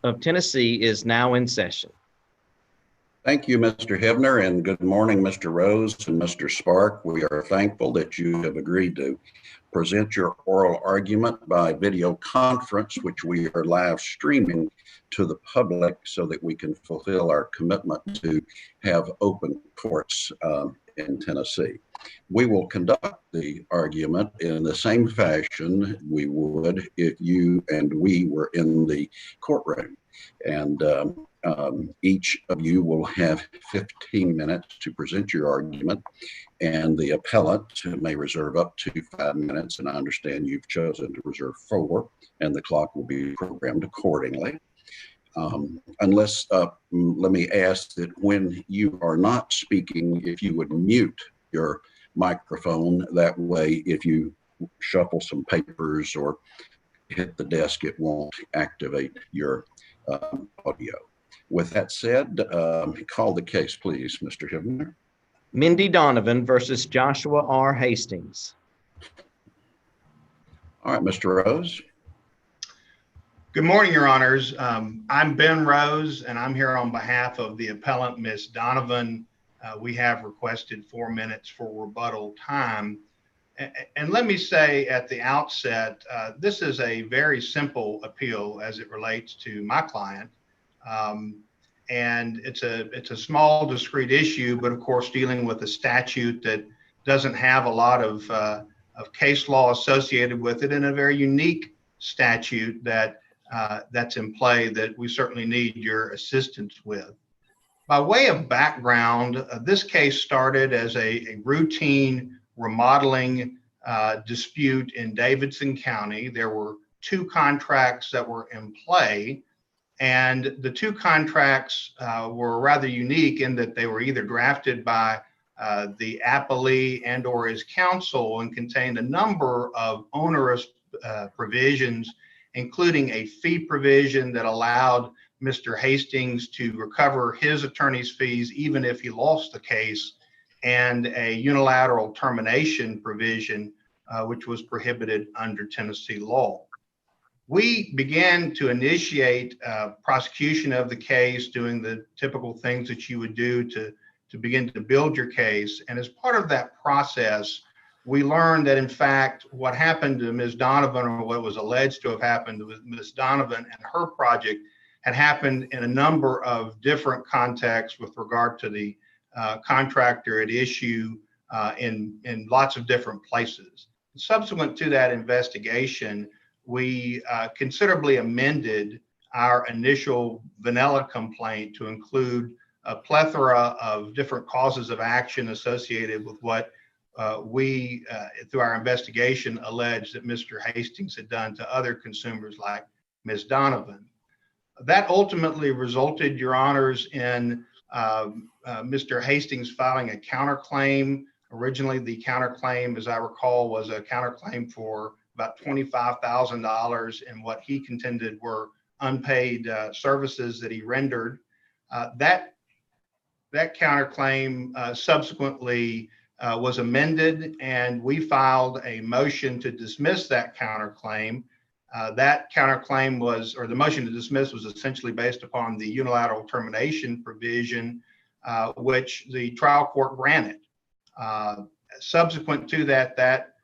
of Tennessee is now in session. Thank you, Mr. Hibner, and good morning, Mr. Rose and Mr. Spark. We are thankful that you have agreed to present your oral argument by video conference, which we are live streaming to the public so that we can fulfill our commitment to have open courts in Tennessee. We will conduct the argument in the same fashion we would if you and we were in the courtroom. And each of you will have 15 minutes to present your argument, and the appellant may reserve up to 5 minutes, and I understand you've chosen to reserve 4, and the clock will be programmed accordingly. Let me ask that when you are not speaking, if you would mute your microphone. That way, if you shuffle some papers or hit the desk, it won't activate your audio. With that said, call the case, please, Mr. Hibner. Mindy Donovan versus Joshua R. Hastings. All right, Mr. Rose. Good morning, Your Honors. I'm Ben Rose, and I'm here on behalf of the appellant, Ms. Donovan. We have requested 4 minutes for rebuttal time. And let me say at the outset, this is a very simple appeal as it relates to my client. And it's a small, discrete issue, but of course, dealing with a statute that doesn't have a lot of case law associated with it, and a very unique statute that's in play that we certainly need your assistance with. By way of background, this case started as a routine remodeling dispute in Davidson County. There were 2 contracts that were in play, and the 2 contracts were rather unique in that they were either drafted by the appellee and or his counsel, and contained a number of onerous provisions, including a fee provision that allowed Mr. Hastings to recover his attorney's fees even if he lost the case, and a unilateral termination provision which was prohibited under Tennessee law. We began to initiate prosecution of the case, doing the typical things that you would do to begin to build your case. And as part of that process, we learned that, in fact, what happened to Ms. Donovan, or what was alleged to have happened to Ms. Donovan and her project, had happened in a number of different contexts with regard to the contractor at issue in lots of different places. Subsequent to that investigation, we considerably amended our initial vanilla complaint to include a plethora of different causes of action associated with what we, through our investigation, alleged that Mr. Hastings had done to other consumers like Ms. Donovan. That ultimately resulted, Your Honors, in Mr. Hastings filing a counterclaim. Originally, the counterclaim, as I recall, was a counterclaim for about $25,000 in what he contended were unpaid services that he rendered. That counterclaim subsequently was amended, and we filed a motion to dismiss that counterclaim. That counterclaim was, or the motion to dismiss, was essentially based upon the unilateral termination provision, which the trial court granted. Subsequent to that, that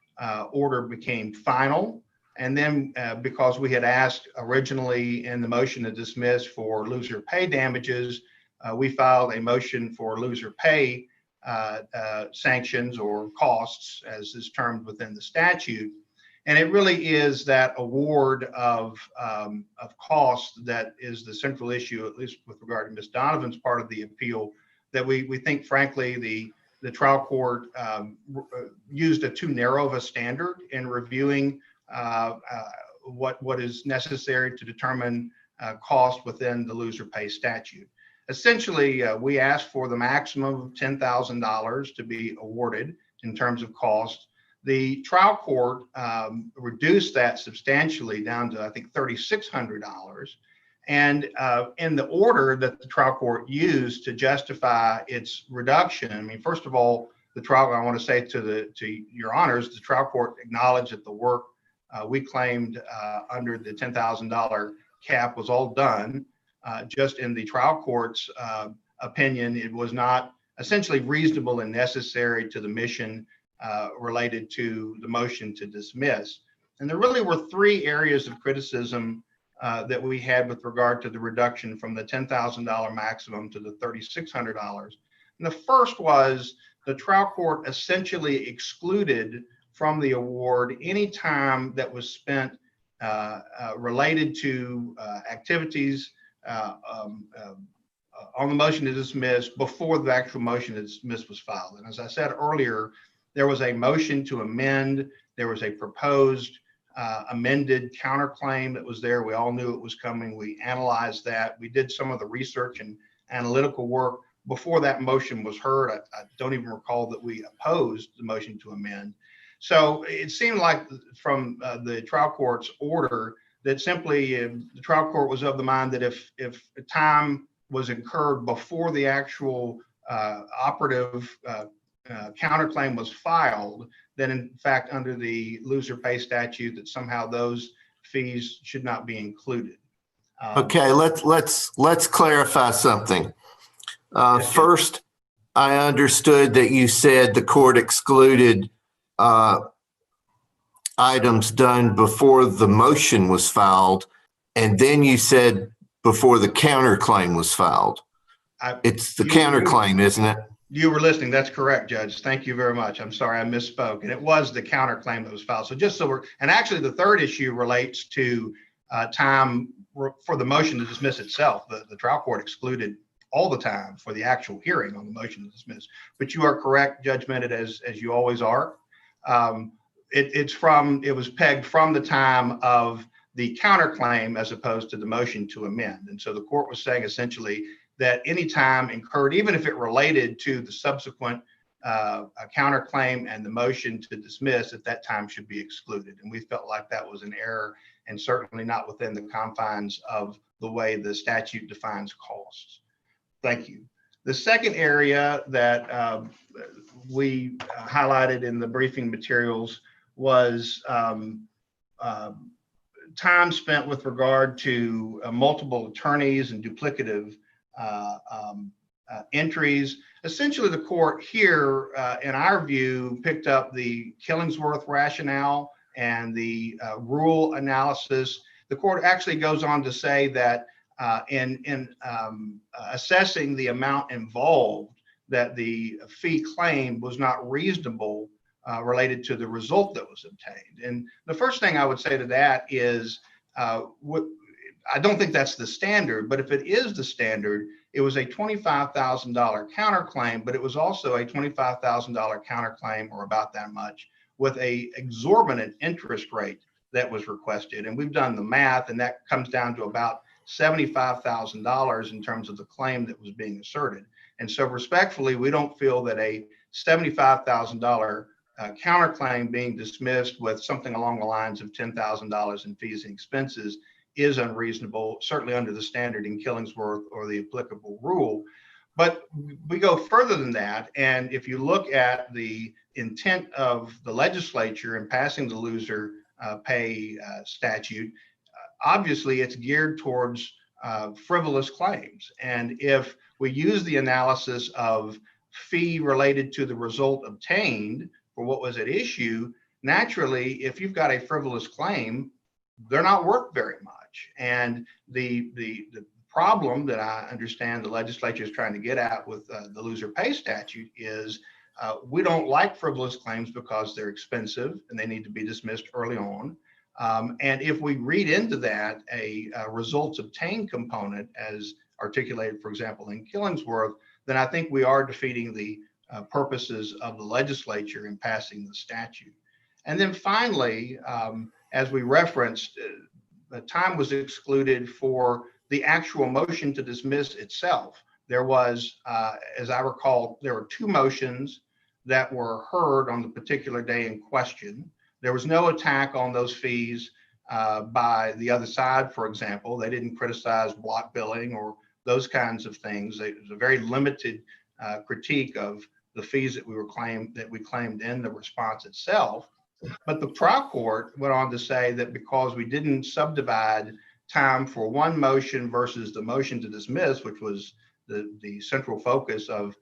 order became final. And then because we had asked originally in the motion to dismiss for loser pay damages, we filed a motion for loser pay sanctions or costs, as is termed within the statute. And it really is that award of cost that is the central issue, at least with regard to Ms. Donovan's part of the appeal, that we think, frankly, the trial court used a too narrow of a standard in reviewing what is necessary to determine cost within the loser pay statute. Essentially, we asked for the maximum of $10,000 to be awarded in terms of cost. The trial court reduced that substantially down to, I think, $3,600. And in the order that the trial court used to justify its reduction, I mean, first of all, the trial, I want to say to your honors, the trial court acknowledged that the work we claimed under the $10,000 cap was all done. Just in the trial court's opinion, it was not essentially reasonable and necessary to the mission related to the motion to dismiss. And there really were three areas of criticism that we had with regard to the reduction from the $10,000 maximum to the $3,600. And the first was the trial court essentially excluded from the award any time that was spent related to activities on the motion to dismiss before the actual motion to dismiss was filed. And as I said earlier, there was a motion to amend, there was a proposed amended counterclaim that was there. We all knew it was coming. We analyzed that. We did some of the research and analytical work before that motion was heard. I don't even recall that we opposed the motion to amend. So it seemed like from the trial court's order that simply the trial court was of the mind that if time was incurred before the actual operative counterclaim was filed, then in fact under the loser pay statute that somehow those fees should not be included. Okay, let's clarify something. First, I understood that you said the court excluded items done before the motion was filed, and then you said before the counterclaim was filed. It's the counterclaim, isn't it? You were listening. That's correct, Judge. Thank you very much. I'm sorry I misspoke. And it was the counterclaim that was filed. So just so we're, and actually the third issue relates to time for the motion to dismiss itself. The trial court excluded all the time for the actual hearing on the motion to dismiss. But you are correct, Judge Minute, as you always are. It was pegged from the time of the counterclaim as opposed to the motion to amend. And so the court was saying essentially that any time incurred, even if it related to the subsequent counterclaim and the motion to dismiss, at that time should be excluded. And we felt like that was an error and certainly not within the confines of the way the statute defines costs. Thank you. The second area that we highlighted in the briefing materials was time spent with regard to multiple attorneys and duplicative entries. Essentially, the court here, in our view, picked up the Killingsworth rationale and the rule analysis. The court actually goes on to say that in assessing the amount involved, that the fee claimed was not reasonable related to the result that was obtained. And the first thing I would say to that is, I don't think that's the standard, but if it is the standard, it was a $25,000 counterclaim, but it was also a $25,000 counterclaim, or about that much, with a exorbitant interest rate that was requested. And we've done the math, and that comes down to about $75,000 in terms of the claim that was being asserted. And so respectfully, we don't feel that a $75,000 counterclaim being dismissed with something along the lines of $10,000 in fees and expenses is unreasonable, certainly under the standard in Killingsworth or the applicable rule. But we go further than that. And if you look at the intent of the legislature in passing the loser pay statute, obviously it's geared towards frivolous claims. And if we use the analysis of fee related to the result obtained for what was at issue, naturally, if you've got a frivolous claim, they're not worth very much. And the problem that I understand the legislature is trying to get at with the loser pay statute is we don't like frivolous claims because they're expensive and they need to be dismissed early on. And if we read into that a results obtained component as articulated, for example, in Killingsworth, then I think we are defeating the purposes of the legislature in passing the statute. And then finally, as we referenced, the time was excluded for the actual motion to dismiss itself. There was, as I recall, there were two motions that were heard on the particular day in question. There was no attack on those fees by the other side, for example. They didn't criticize block billing or those kinds of things. It was a very limited critique of the fees that we claimed in the response itself. But the trial court went on to say that because we didn't subdivide time for one motion versus the motion to dismiss, which was the central focus of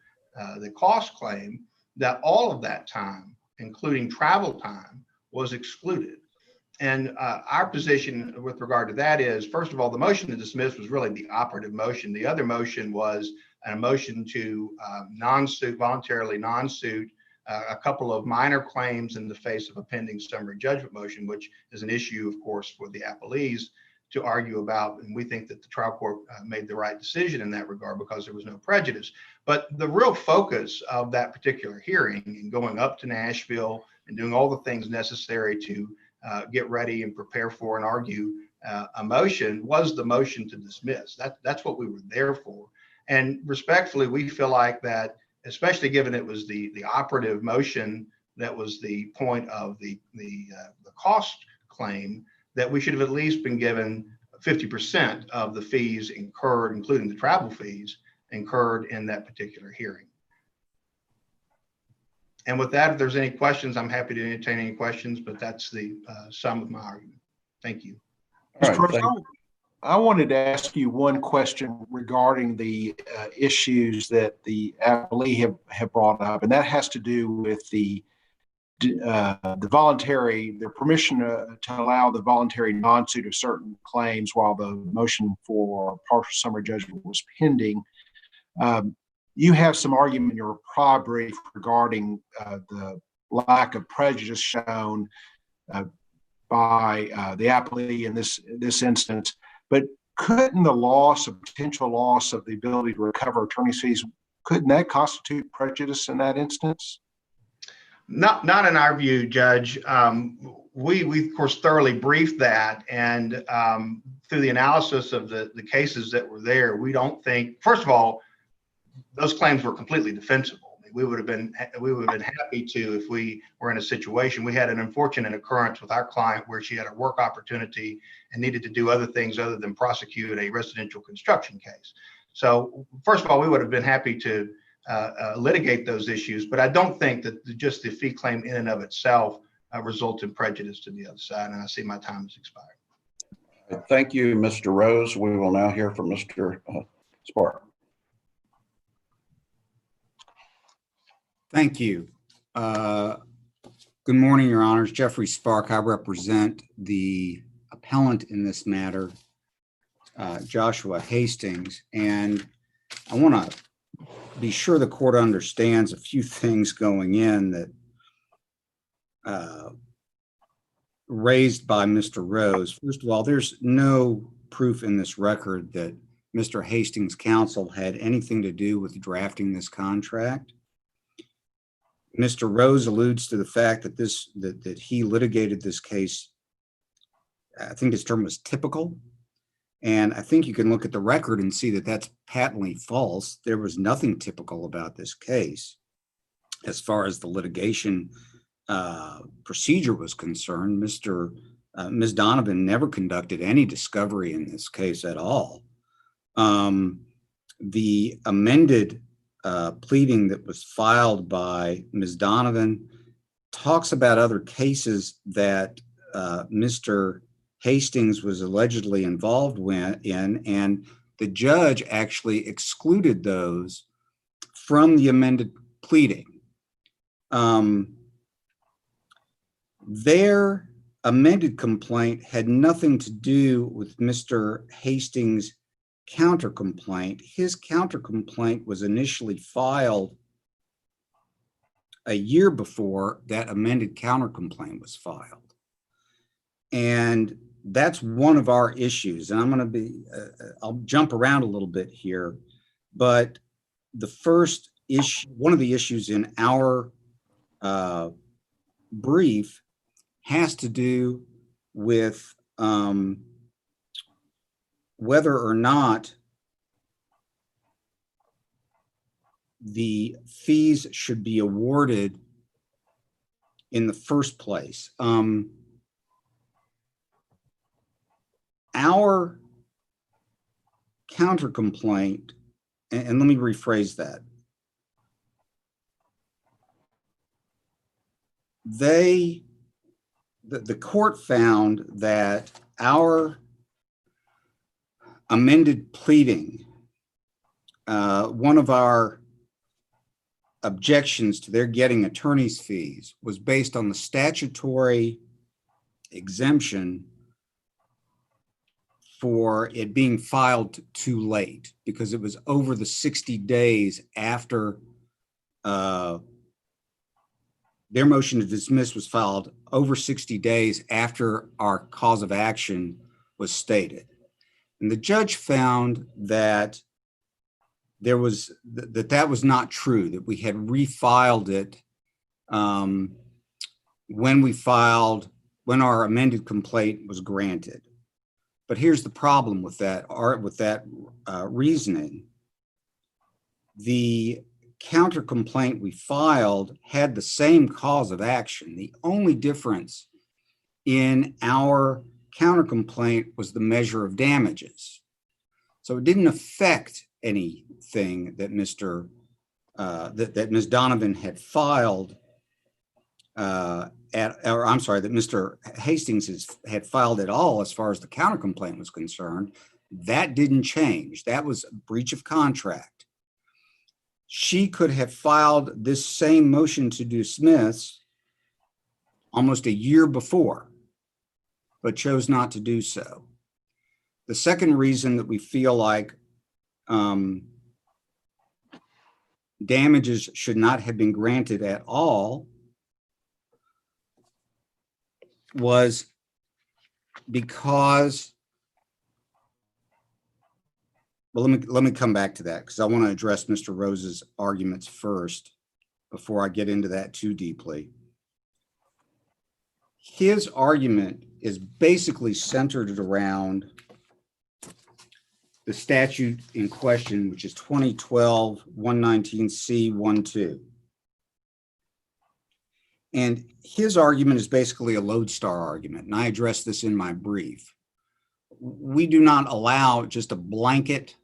the cost claim, that all of that time, including travel time, was excluded. And our position with regard to that is, first of all, the motion to dismiss was really the operative motion. The other motion was a motion to non-suit, voluntarily non-suit a couple of minor claims in the face of a pending summary judgment motion, which is an issue, of course, for the appellees to argue about. And we think that the trial court made the right decision in that regard because there was no prejudice. But the real focus of that particular hearing and going up to Nashville and doing all the things necessary to get ready and prepare for and argue a motion was the motion to dismiss. That's what we were there for. And respectfully, we feel like that, especially given it was the operative motion that was the point of the cost claim, that we should have at least been given 50% of the fees incurred, including the travel fees incurred in that particular hearing. And with that, if there's any questions, I'm happy to entertain any questions, but that's the sum of my argument. Thank you. All right, I wanted to ask you one question regarding the issues that the appellee have brought up, and that has to do with the permission to allow the voluntary non-suit of certain claims while the motion for partial summary judgment was pending. You have some argument in your reply brief regarding the lack of prejudice shown by the appellee in this instance, but couldn't the potential loss of the ability to recover attorney's fees, couldn't that constitute prejudice in that instance? Not in our view, Judge. We of course thoroughly briefed that, and through the analysis of the cases that were there, we don't think, first of all, those claims were completely defensible. We would have been happy to, if we were in a situation. We had an unfortunate occurrence with our client where she had a work opportunity and needed to do other things other than prosecute a residential construction case. So first of all, we would have been happy to litigate those issues, but I don't think that just the fee claim in and of itself results in prejudice to the other side. And I see my time has expired. Thank you, Mr. Rose. We will now hear from Mr. Spark. Thank you. Good morning, Your Honors. Jeffrey Spark. I represent the appellant in this matter, Joshua Hastings, and I want to be sure the court understands a few things going in that raised by Mr. Rose. First of all, there's no proof in this record that Mr. Hastings' counsel had anything to do with drafting this contract. Mr. Rose alludes to the fact that that he litigated this case. I think his term was typical. And I think you can look at the record and see that that's patently false. There was nothing typical about this case as far as the litigation procedure was concerned. Ms. Donovan never conducted any discovery in this case at all. The amended pleading that was filed by Ms. Donovan talks about other cases that Mr. Hastings was allegedly involved in, and the judge actually excluded those from the amended pleading. Their amended complaint had nothing to do with Mr. Hastings' counter complaint. His counter complaint was initially filed a year before that amended counter complaint was filed. And that's one of our issues. And I'm going to be, I'll jump around a little bit here, but the first issue, one of the issues in our brief has to do with whether or not the fees should be awarded in the first place. Our counter complaint, and let me rephrase that. The court found that our amended pleading, one of our objections to their getting attorney's fees was based on the statutory exemption for it being filed too late, because it was over the 60 days after their motion to dismiss was filed, over 60 days after our cause of action was stated. And the judge found that that was not true, that we had refiled it when our amended complaint was granted. But here's the problem with that reasoning. The counter complaint we filed had the same cause of action. The only difference in our counter complaint was the measure of damages. So it didn't affect anything that Ms. Donovan had filed that Mr. Hastings had filed at all as far as the counter complaint was concerned. That didn't change. That was a breach of contract. She could have filed this same motion to dismiss almost a year before, but chose not to do so. The second reason that we feel like damages should not have been granted at all was because, well, let me come back to that, because I want to address Mr. Rose's arguments first before I get into that too deeply. His argument is basically centered around the statute in question, which is 2012-119C12. And his argument is basically a lodestar argument, and I addressed this in my brief. We do not allow just a blanket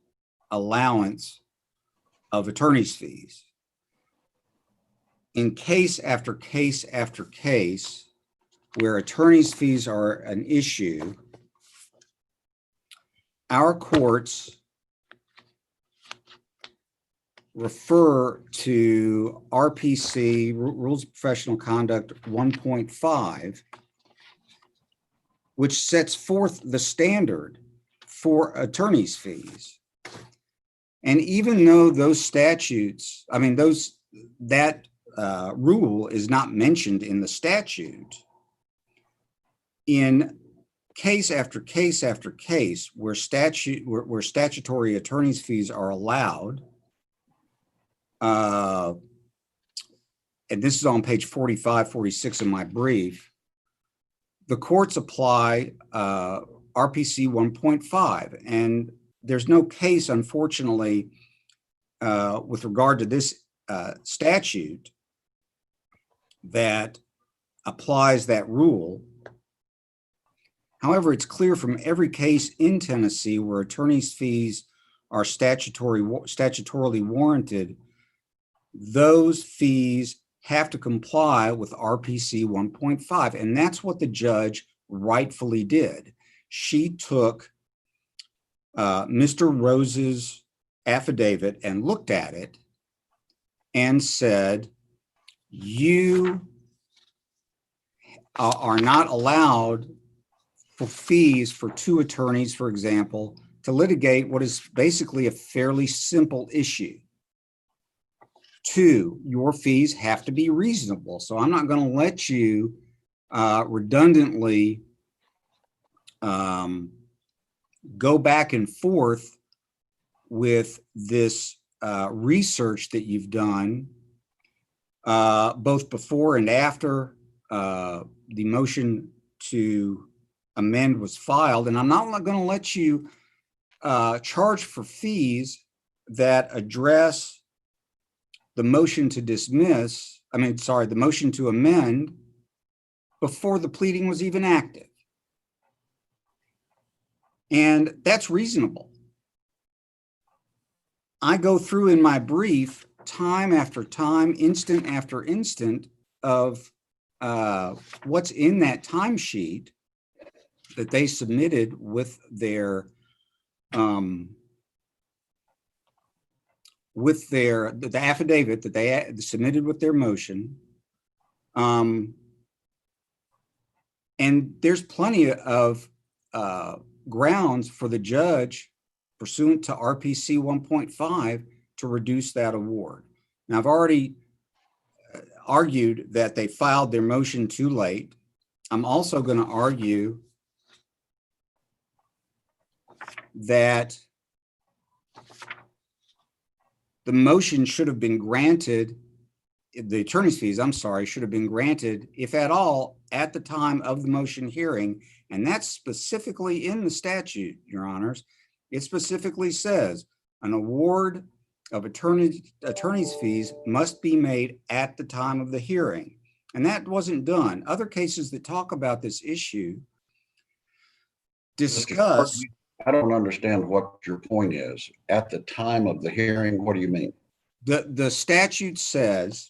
allowance of attorney's fees. In case after case after case where attorney's fees are an issue, our courts refer to RPC, Rules of Professional Conduct 1.5, which sets forth the standard for attorney's fees. And even though those statutes, that rule is not mentioned in the statute, in case after case after case where statutory attorney's fees are allowed, and this is on page 45, 46 of my brief, the courts apply RPC 1.5. And there's no case, unfortunately, with regard to this statute that applies that rule. However, it's clear from every case in Tennessee where attorney's fees are statutorily warranted, those fees have to comply with RPC 1.5. And that's what the judge rightfully did. She took Mr. Rose's affidavit and looked at it and said, you are not allowed for fees for two attorneys, for example, to litigate what is basically a fairly simple issue. Two, your fees have to be reasonable. So I'm not going to let you redundantly go back and forth with this research that you've done, both before and after the motion to amend was filed. And I'm not going to let you charge for fees that address the motion to dismiss, the motion to amend before the pleading was even active. And that's reasonable. I go through in my brief time after time, instant after instant of what's in that timesheet that they submitted with their with the affidavit that they submitted with their motion. And there's plenty of grounds for the judge pursuant to RPC 1.5 to reduce that award. Now, I've already argued that they filed their motion too late. I'm also going to argue that the motion should have been granted, the attorney's fees, I'm sorry, should have been granted, if at all, at the time of the motion hearing. And that's specifically in the statute, Your Honors. It specifically says an award of attorney's fees must be made at the time of the hearing. And that wasn't done. Other cases that talk about this issue discuss. I don't understand what your point is. At the time of the hearing, what do you mean? The statute says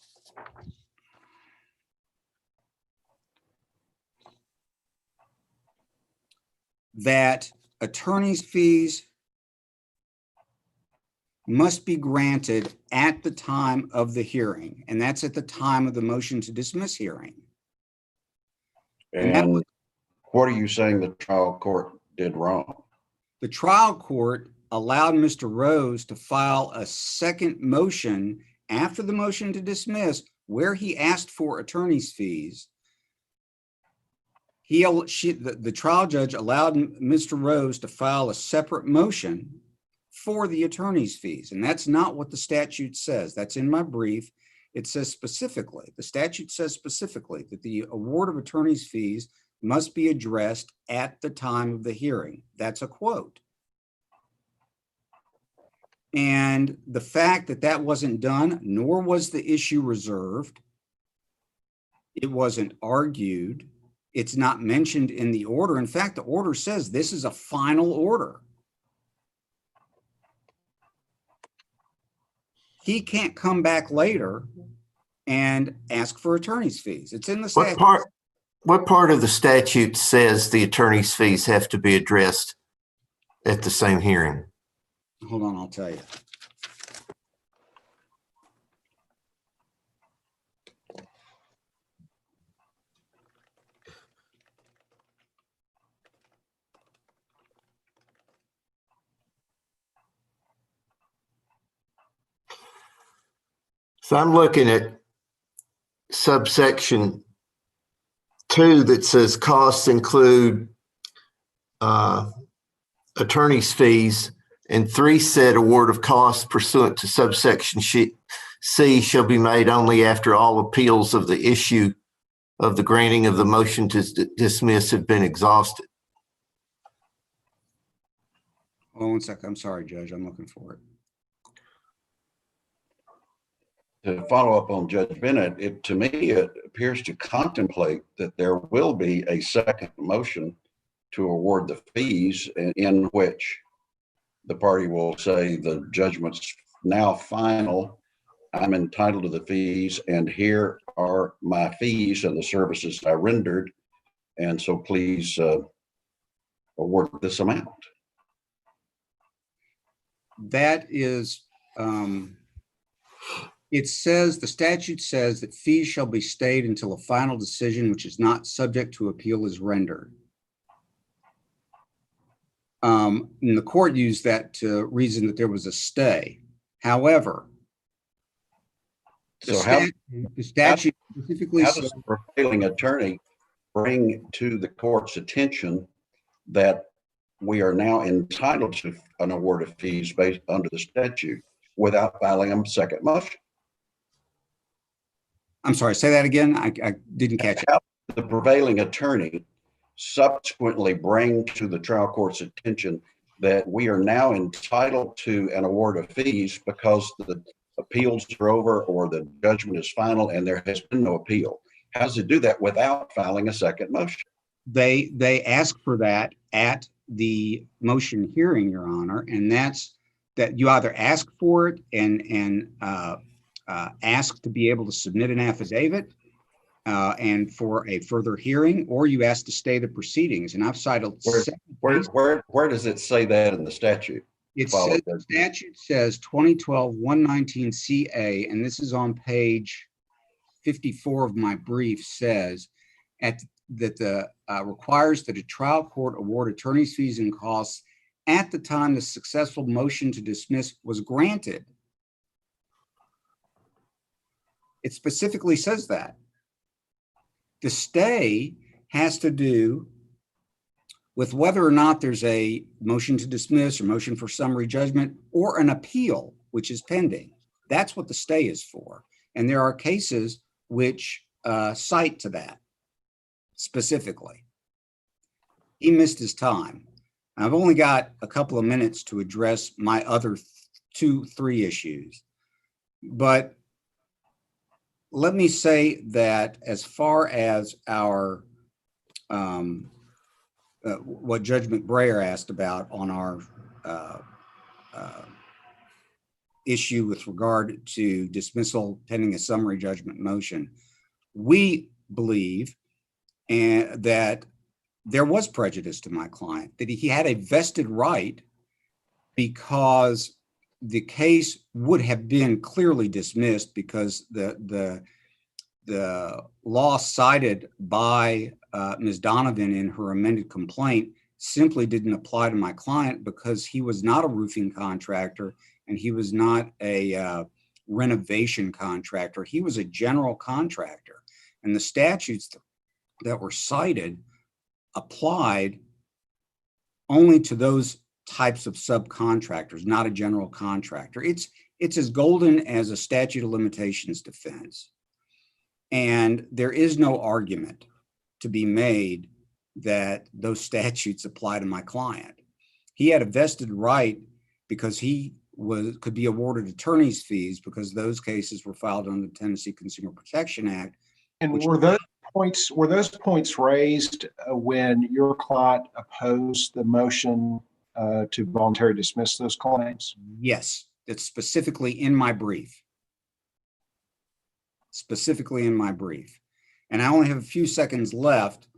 that attorney's fees must be granted at the time of the hearing, and that's at the time of the motion to dismiss hearing. And what are you saying the trial court did wrong? The trial court allowed Mr. Rose to file a second motion after the motion to dismiss where he asked for attorney's fees. The trial judge allowed Mr. Rose to file a separate motion for the attorney's fees. And that's not what the statute says. That's in my brief. It says specifically, the statute says specifically that the award of attorney's fees must be addressed at the time of the hearing. That's a quote. And the fact that that wasn't done, nor was the issue reserved, it wasn't argued, it's not mentioned in the order. In fact, the order says this is a final order. He can't come back later and ask for attorney's fees. It's in the statute. What part of the statute says the attorney's fees have to be addressed at the same hearing? Hold on, I'll tell you. So I'm looking at subsection 2 that says costs include attorney's fees, and 3 said award of costs pursuant to subsection C shall be made only after all appeals of the issue of the granting of the motion to dismiss have been exhausted. Hold on 1 second. I'm sorry, Judge. I'm looking for it. To follow up on Judge Bennett, to me, it appears to contemplate that there will be a second motion to award the fees in which the party will say the judgment's now final. I'm entitled to the fees, and here are my fees and the services I rendered. And so please award this amount. That is, it says, the statute says that fees shall be stayed until a final decision which is not subject to appeal is rendered. And the court used that to reason that there was a stay. However, the statute specifically how says, does the prevailing attorney bring to the court's attention that we are now entitled to an award of fees based under the statute without filing a second motion? I'm sorry, say that again. I didn't catch it. How does the prevailing attorney subsequently bring to the trial court's attention that we are now entitled to an award of fees because the appeals are over or the judgment is final and there has been no appeal? How does it do that without filing a second motion? They ask for that at the motion hearing, Your Honor, and that's that you either ask for it and ask to be able to submit an affidavit, and for a further hearing, or you ask to stay the proceedings. And I've cited Where does it say that in the statute? It says, the statute says 2012-119CA, and this is on page 54 of my brief, says requires that a trial court award attorney's fees and costs at the time the successful motion to dismiss was granted. It specifically says that. The stay has to do with whether or not there's a motion to dismiss or motion for summary judgment or an appeal, which is pending. That's what the stay is for. And there are cases which cite to that specifically. He missed his time. I've only got a couple of minutes to address my other 3 issues. But let me say that as far as our what Judge McBrayer asked about on our issue with regard to dismissal pending a summary judgment motion, we believe that there was prejudice to my client, that he had a vested right because the case would have been clearly dismissed because the law cited by Ms. Donovan in her amended complaint simply didn't apply to my client because he was not a roofing contractor and he was not a renovation contractor. He was a general contractor. And the statutes that were cited applied only to those types of subcontractors, not a general contractor. It's as golden as a statute of limitations defense. And there is no argument to be made that those statutes apply to my client. He had a vested right because he could be awarded attorney's fees because those cases were filed under the Tennessee Consumer Protection Act. And were those points raised when your client opposed the motion to voluntarily dismiss those claims? Yes, that's specifically in my brief. Specifically in my brief. And I only have a few seconds left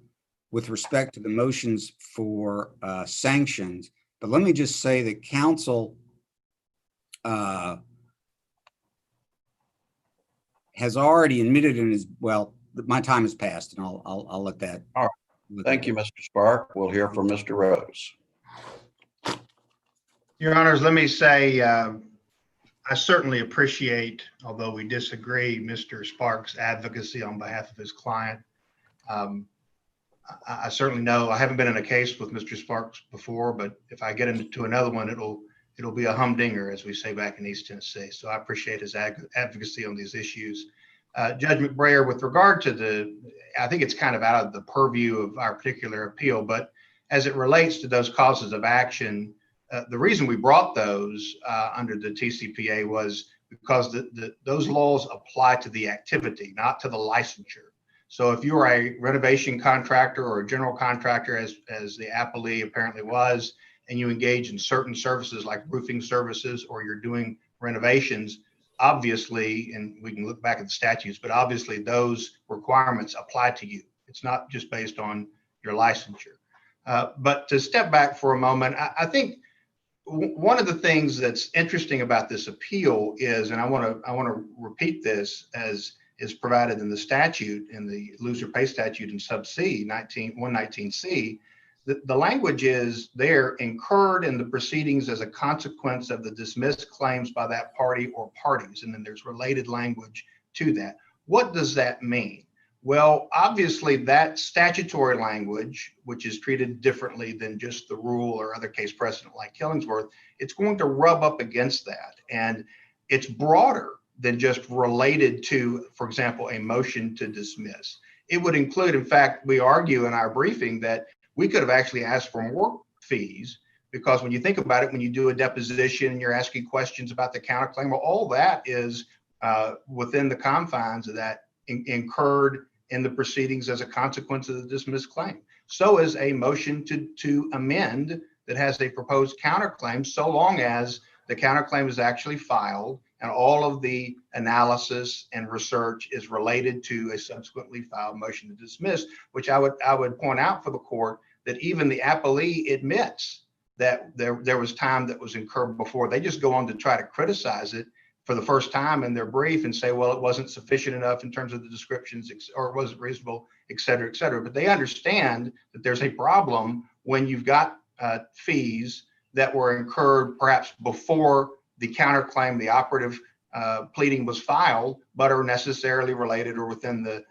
with respect to the motions for sanctions. But let me just say that counsel has already admitted in his, well, my time has passed, and I'll let that. All right. Thank you, Mr. Spark. We'll hear from Mr. Rose. Your Honors, let me say I certainly appreciate, although we disagree, Mr. Sparks' advocacy on behalf of his client. I certainly know I haven't been in a case with Mr. Sparks before, but if I get into another one, it'll be a humdinger, as we say back in East Tennessee. So I appreciate his advocacy on these issues. Judge McBrayer, with regard to I think it's kind of out of the purview of our particular appeal, but as it relates to those causes of action, the reason we brought those under the TCPA was because those laws apply to the activity, not to the licensure. So if you're a renovation contractor or a general contractor, as the appellee apparently was, and you engage in certain services like roofing services, or you're doing renovations, obviously, and we can look back at the statutes, but obviously those requirements apply to you. It's not just based on your licensure. But to step back for a moment, I think one of the things that's interesting about this appeal is, and I want to repeat this as is provided in the statute, in the loser pay statute in sub C 119C, the language is there incurred in the proceedings as a consequence of the dismissed claims by that party or parties. And then there's related language to that. What does that mean? Well, obviously that statutory language, which is treated differently than just the rule or other case precedent like Killingsworth, it's going to rub up against that. And it's broader than just related to, for example, a motion to dismiss. It would include, in fact, we argue in our briefing that we could have actually asked for more fees, because when you think about it, when you do a deposition and you're asking questions about the counterclaim, well, all that is within the confines of that incurred in the proceedings as a consequence of the dismissed claim. So is a motion to amend that has a proposed counterclaim, so long as the counterclaim is actually filed and all of the analysis and research is related to a subsequently filed motion to dismiss, which I would point out for the court that even the appellee admits that there was time that was incurred before. They just go on to try to criticize it for the first time in their brief and say, well, it wasn't sufficient enough in terms of the descriptions, or it wasn't reasonable, et cetera, et cetera. But they understand that there's a problem when you've got fees that were incurred perhaps before the counterclaim, the operative pleading was filed, but are necessarily related or within the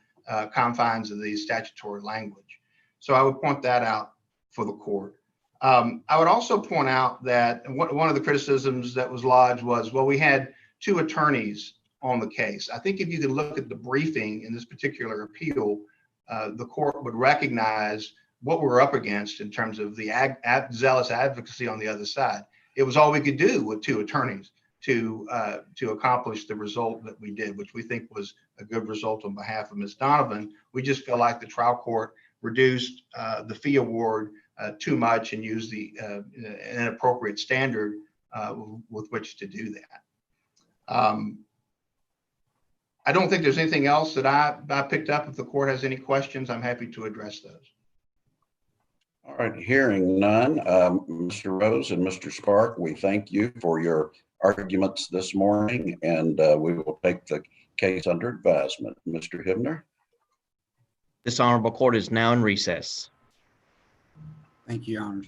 confines of the statutory language. So I would point that out for the court. I would also point out that one of the criticisms that was lodged was, well, we had 2 attorneys on the case. I think if you can look at the briefing in this particular appeal, the court would recognize what we're up against in terms of the zealous advocacy on the other side. It was all we could do with 2 attorneys to accomplish the result that we did, which we think was a good result on behalf of Ms. Donovan. We just feel like the trial court reduced the fee award too much and used the inappropriate standard with which to do that. I don't think there's anything else that I picked up. If the court has any questions, I'm happy to address those. All right, hearing none, Mr. Rose and Mr. Spark, we thank you for your arguments this morning, and we will take the case under advisement. Mr. Hibner. This honorable court is now in recess. Thank you, Your Honors.